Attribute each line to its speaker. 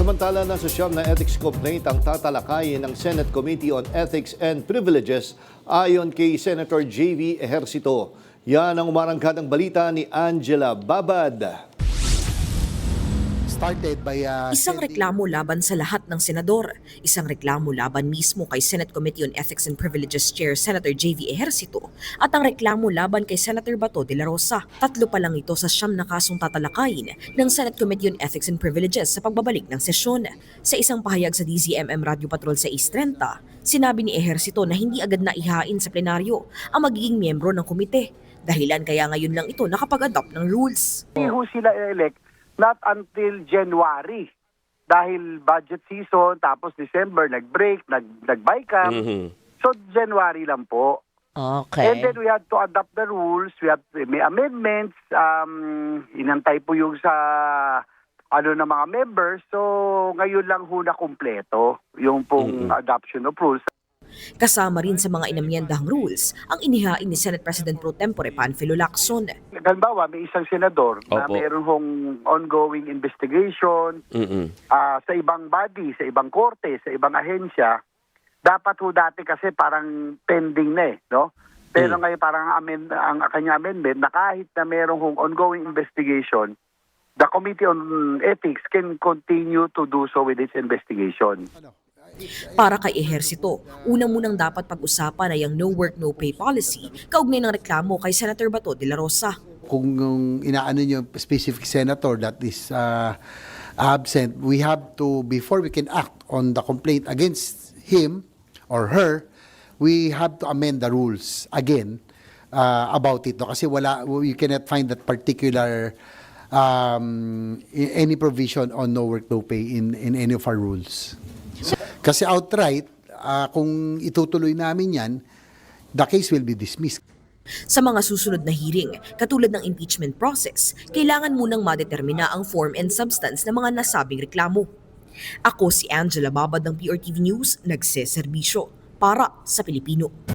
Speaker 1: Samantala na sa siyam na ethics complaint ang tatalakayin ng Senate Committee on Ethics and Privileges ayon kay Senator J.V. Ejercito. Yan ang umarangkadang balita ni Angela Babad.
Speaker 2: Isang reklamo laban sa lahat ng senador. Isang reklamo laban mismo kay Senate Committee on Ethics and Privileges Chair Senator J.V. Ejercito at ang reklamo laban kay Senator Bato de la Rosa. Tatlo pa lang ito sa siyam na kasong tatalakayin ng Senate Committee on Ethics and Privileges sa pagbabalik ng sesyon. Sa isang pahayag sa DZMM Radio Patrol sa 6:30, sinabi ni Ejercito na hindi agad na ihain sa plenaryo ang magiging miyembro ng komite. Dahilan kaya ngayon lang ito nakapag-adopt ng rules.
Speaker 3: Hindi ho sila elect not until January. Dahil budget season, tapos December, nag-break, nag-bycam. So, January lang po.
Speaker 2: Okay.
Speaker 3: And then we had to adopt the rules. May amendments. Inantay po yung sa ng mga members. So, ngayon lang ho na kumpleto yung pong adoption of rules.
Speaker 2: Kasama rin sa mga inamyendahang rules ang inihain ni Senate President Pro Tempore Panfilo Lacson.
Speaker 3: Halimbawa, may isang senador na mayroon hong ongoing investigation sa ibang body, sa ibang korte, sa ibang ahensya. Dapat ho dati kasi parang pending na no? Pero ngayon parang ang kanya amendment na kahit na mayroon hong ongoing investigation, the Committee on Ethics can continue to do so with its investigation.
Speaker 2: Para kay Ejercito, unang munang dapat pag-usapan ay ang no work, no pay policy kaugnay ng reklamo kay Senator Bato de la Rosa.
Speaker 4: Kung inaano nyo specific senator that is absent, we have to, before we can act on the complaint against him or her, we have to amend the rules again about it. Kasi you cannot find that particular any provision on no work, no pay in any of our rules. Kasi outright, kung itutuloy namin yan, the case will be dismissed.
Speaker 2: Sa mga susunod na hearing, katulad ng impeachment process, kailangan munang madetermina ang form and substance ng mga nasabing reklamo. Ako si Angela Babad ng PRTV News, nagseserbisyo para sa Pilipino.